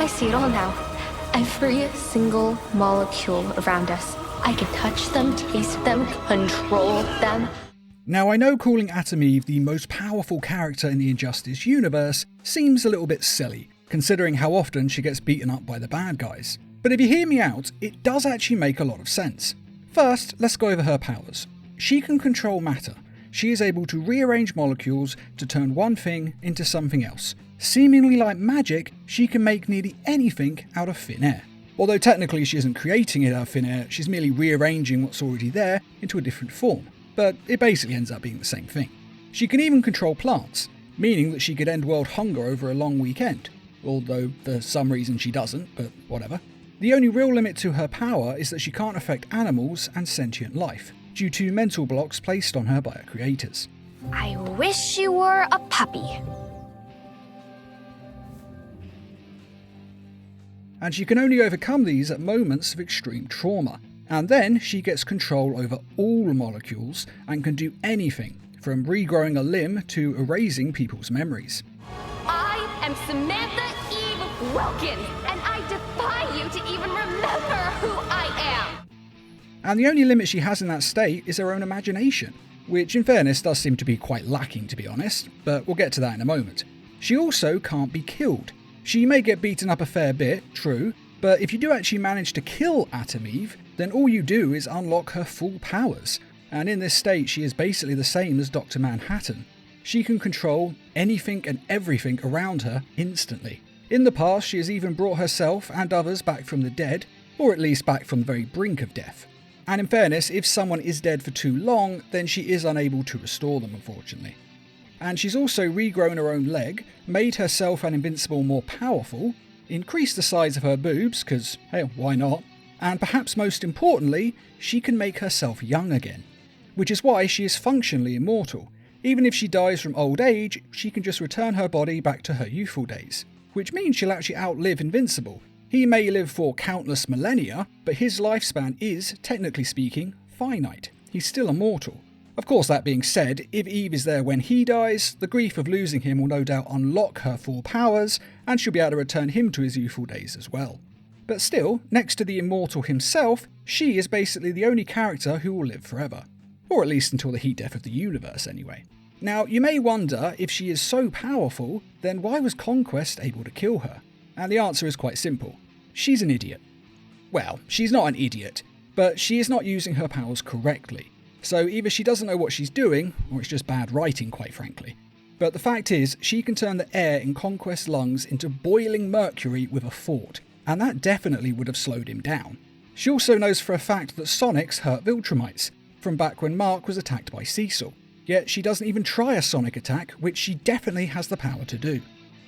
I see it all now. Every single molecule around us. I can touch them, taste them, control them. Now, I know calling Atom Eve the most powerful character in the Injustice universe seems a little bit silly, considering how often she gets beaten up by the bad guys. But if you hear me out, it does actually make a lot of sense. First, let's go over her powers. She can control matter. She is able to rearrange molecules to turn one thing into something else. Seemingly like magic, she can make nearly anything out of thin air. Although technically she isn't creating it out of thin air, she's merely rearranging what's already there into a different form. But it basically ends up being the same thing. She can even control plants, meaning that she could end world hunger over a long weekend. Although for some reason she doesn't, but whatever. The only real limit to her power is that she can't affect animals and sentient life, due to mental blocks placed on her by her creators. I wish you were a puppy. And she can only overcome these at moments of extreme trauma. And then she gets control over all molecules and can do anything, from regrowing a limb to erasing people's memories. I am Samantha Eve Wilkins, and I defy you to even remember who I am. And the only limit she has in that state is her own imagination, which in fairness does seem to be quite lacking, to be honest, but we'll get to that in a moment. She also can't be killed. She may get beaten up a fair bit, true, but if you do actually manage to kill Atom Eve, then all you do is unlock her full powers, and in this state she is basically the same as Dr. Manhattan. She can control anything and everything around her instantly. In the past, she has even brought herself and others back from the dead, or at least back from the very brink of death. And in fairness, if someone is dead for too long, then she is unable to restore them, unfortunately. And she's also regrown her own leg, made herself and Invincible more powerful, increased the size of her boobs, because, hey, why not? And perhaps most importantly, she can make herself young again. Which is why she is functionally immortal. Even if she dies from old age, she can just return her body back to her youthful days. Which means she'll actually outlive Invincible. He may live for countless millennia, but his lifespan is, technically speaking, finite. He's still immortal. Of course, that being said, if Eve is there when he dies, the grief of losing him will no doubt unlock her full powers, and she'll be able to return him to his youthful days as well. But still, next to the immortal himself, she is basically the only character who will live forever. Or at least until the heat death of the universe, anyway. Now, you may wonder, if she is so powerful, then why was Conquest able to kill her? And the answer is quite simple. She's an idiot. Well, she's not an idiot, but she is not using her powers correctly. So either she doesn't know what she's doing, or it's just bad writing, quite frankly. But the fact is, she can turn the air in Conquest's lungs into boiling mercury with a fort, and that definitely would have slowed him down. She also knows for a fact that Sonics hurt Viltrumites, from back when Mark was attacked by Cecil. Yet she doesn't even try a sonic attack, which she definitely has the power to do.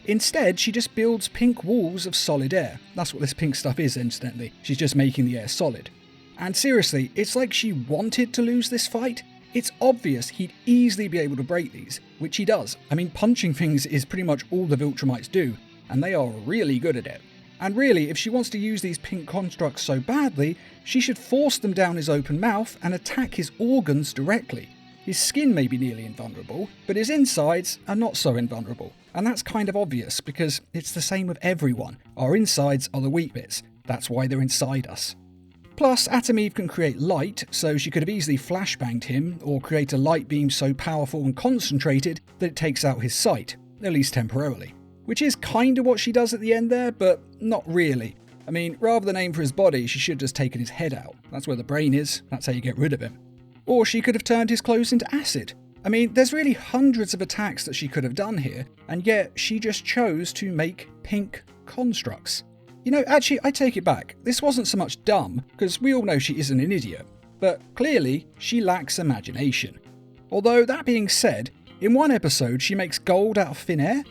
Instead, she just builds pink walls of solid air. That's what this pink stuff is, incidentally. She's just making the air solid. And seriously, it's like she wanted to lose this fight. It's obvious he'd easily be able to break these, which he does. I mean, punching things is pretty much all the Viltrumites do, and they are really good at it. And really, if she wants to use these pink constructs so badly, she should force them down his open mouth and attack his organs directly. His skin may be nearly invulnerable, but his insides are not so invulnerable. And that's kind of obvious, because it's the same with everyone. Our insides are the weak bits. That's why they're inside us. Plus, Atom Eve can create light, so she could have easily flashbanged him, or create a light beam so powerful and concentrated that it takes out his sight, at least temporarily. Which is kind of what she does at the end there, but not really. I mean, rather than aim for his body, she should have just taken his head out. That's where the brain is, that's how you get rid of him. Or she could have turned his clothes into acid. I mean, there's really hundreds of attacks that she could have done here, and yet she just chose to make pink constructs. You know, actually, I take it back. This wasn't so much dumb, because we all know she isn't an idiot. But clearly, she lacks imagination. Although, that being said, in one episode she makes gold out of thin air.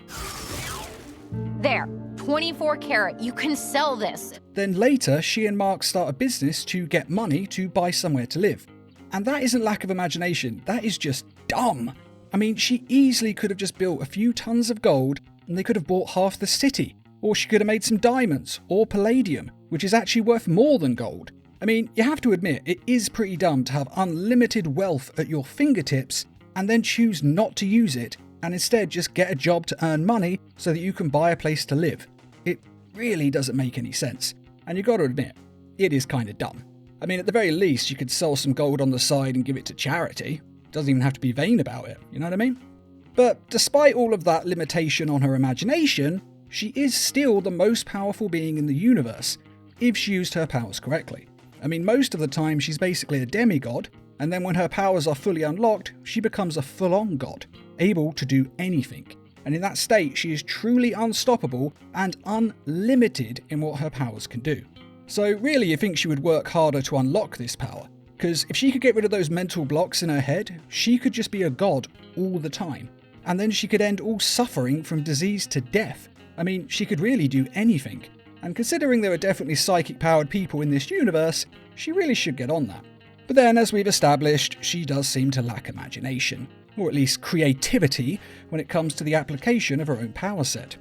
There, 24 karat, you can sell this. Then later, she and Mark start a business to get money to buy somewhere to live. And that isn't lack of imagination, that is just dumb. I mean, she easily could have just built a few tons of gold and they could have bought half the city. Or she could have made some diamonds, or palladium, which is actually worth more than gold. I mean, you have to admit, it is pretty dumb to have unlimited wealth at your fingertips and then choose not to use it and instead just get a job to earn money so that you can buy a place to live. It really doesn't make any sense. And you gotta admit, it is kinda dumb. I mean, at the very least, you could sell some gold on the side and give it to charity. Doesn't even have to be vain about it, you know what I mean? But despite all of that limitation on her imagination, she is still the most powerful being in the universe, if she used her powers correctly. I mean, most of the time she's basically a demigod, and then when her powers are fully unlocked, she becomes a full-on god, able to do anything. And in that state, she is truly unstoppable and unlimited in what her powers can do. So really, you think she would work harder to unlock this power, because if she could get rid of those mental blocks in her head, she could just be a god all the time. And then she could end all suffering from disease to death. I mean, she could really do anything. And considering there are definitely psychic-powered people in this universe, she really should get on that. But then, as we've established, she does seem to lack imagination, or at least creativity, when it comes to the application of her own power set.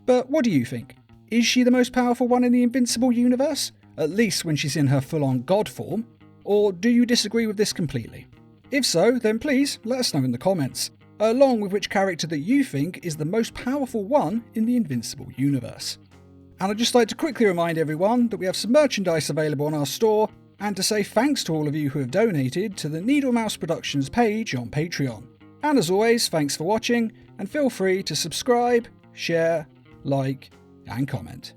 But what do you think? Is she the most powerful one in the Invincible universe? At least when she's in her full-on god form? Or do you disagree with this completely? If so, then please let us know in the comments, along with which character that you think is the most powerful one in the Invincible universe. And I'd just like to quickly remind everyone that we have some merchandise available on our store, and to say thanks to all of you who have donated to the Needle Mouse Productions page on Patreon. And as always, thanks for watching, and feel free to subscribe, share, like, and comment.